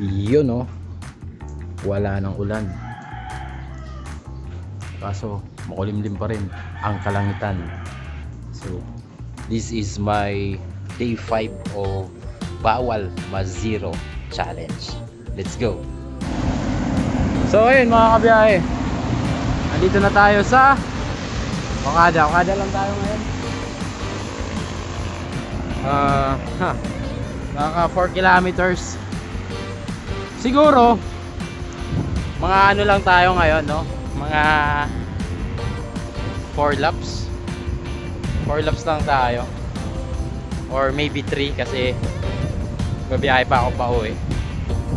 Yun oh, wala ng ulan. Kaso makulimlim pa rin ang kalangitan. So this is my day 5 of Bawal Ma-Zero challenge. Let's go. So ayun mga kabiyahe, nandito na tayo sa Okada lang tayo ngayon. Naka 4 kilometers siguro. Mga ano lang tayo ngayon, no? Mga 4 laps. 4 laps lang tayo. Or maybe 3 kasi babiyahe pa ako pa uwi.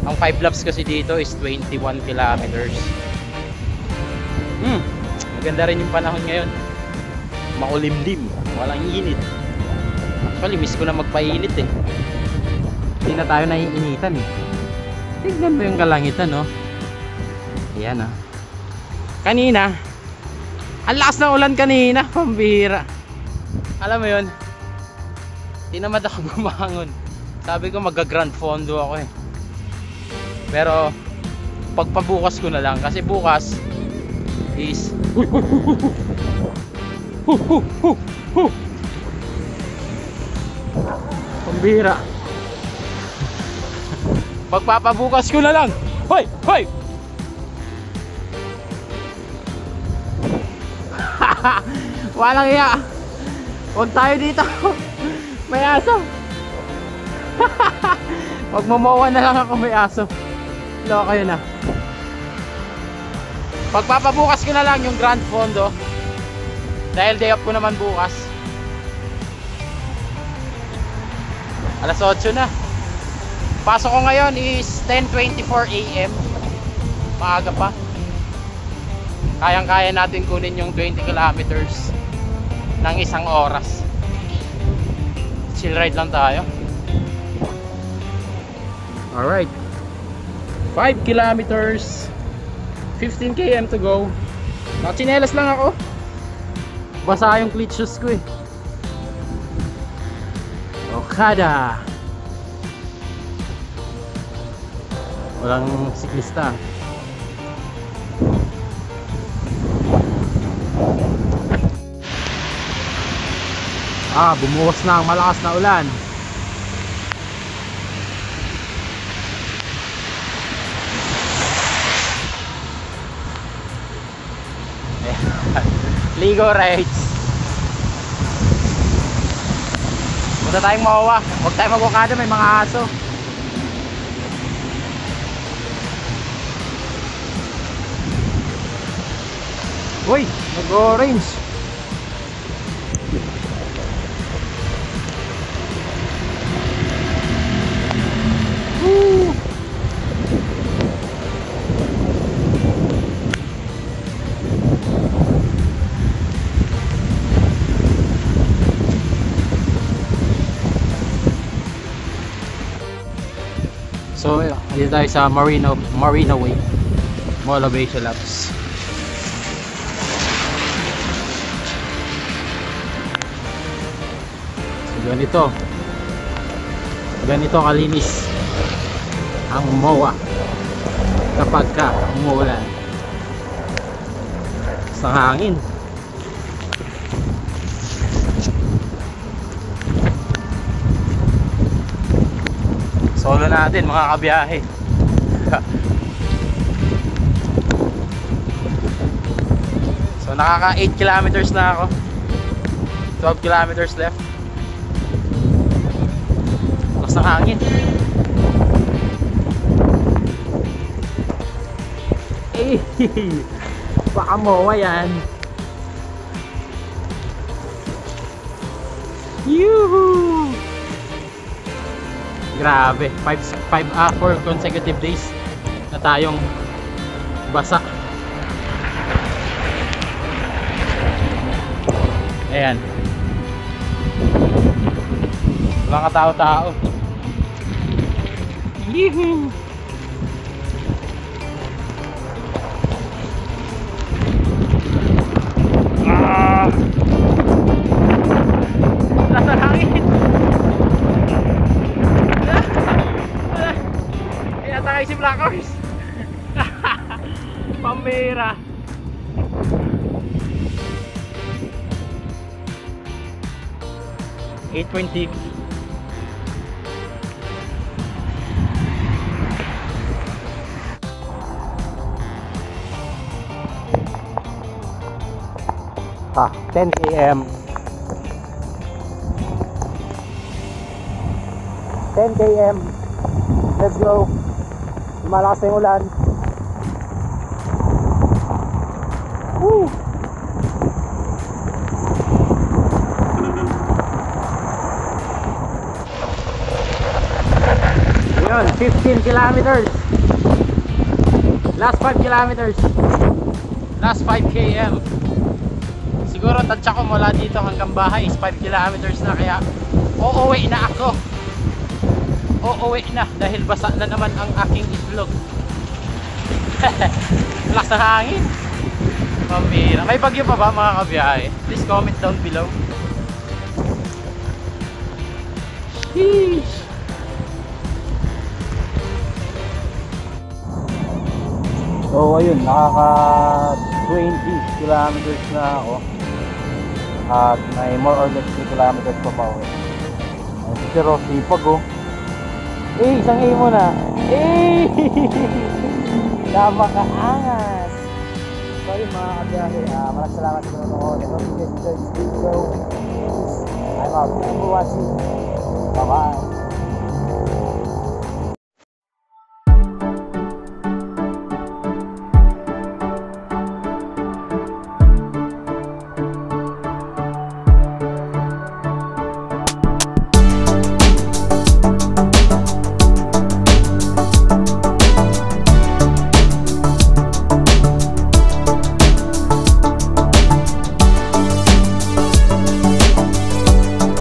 Ang 5 laps kasi dito is 21 kilometers. Maganda rin yung panahon ngayon. Makulimlim, walang init. Actually, miss ko na magpainit eh. Hindi na tayo naiinitan eh. Tignan mo yung kalangitan, no? Ayan ah. Kanina, ang lakas ng ulan kanina, pambira. Alam mo yun, tinamad ako bumangon. Sabi ko magga-grand fondo ako eh. Pero pagpabukas ko na lang kasi bukas is pambira. Pagpapabukas ko na lang. Hoy! Hoy! Walang iya. Huwag tayo dito. May aso. Magmamawa na lang ako, may aso. Loko yun ah. Pagpapabukas ko na lang yung Grand Fondo. Dahil day off ko naman bukas. Alas 8 na. Pasok ko ngayon is 10:24 AM. Maaga pa. Kayang-kaya natin kunin yung 20 kilometers ng isang oras. Chill ride lang tayo. Alright, 5 kilometers, 15 km to go. Nakachinelas lang ako. Basa yung cleat shoes ko eh. Okada. Walang siklista. Bumuhos na ang malakas na ulan. Ligo rides. Punta tayong Mawa. Huwag tayong mag-Okada, may mga aso. Uy, nag-orange. Woo! So, dito tayo sa Marina Way Mall of Asia Labs. So, ganito kalinis ang MOA kapag ka umuulan sa hangin. Solo natin mga kabiyahe. So nakaka 8 kilometers na ako. 12 kilometers left. Lakas ng hangin. Eh, baka MOA yan. Yuhu! Grabe, 4 consecutive days na tayong basa. Ayan. Walang katao-tao. Yee-hoo! Nasa hangin. Kaya tayo Pambira. $8.6. Ah, 10 km. 10 km. Let's go. Malakas na yung ulan. Woo! Yun, 15 kilometers. Last 5 kilometers. Last 5 km. Siguro tansya ko mula dito hanggang bahay is 5 kilometers na, kaya uuwi na ako. Uuwi na dahil basa na naman ang aking itlog. Lakas ng hangin. Pambira. May bagyo pa ba mga kabiyahe? Please comment down below. Sheesh. So ayun, nakaka 20 kilometers na ako. At may more or less 3 kilometers pa pa ako. Pero sipag oh. Isang A muna. Napakaangas. So yun mga kabiyahe, maraming salamat sa panonood. I hope you guys enjoyed this video. I'm out. Thank you for watching. Bye bye.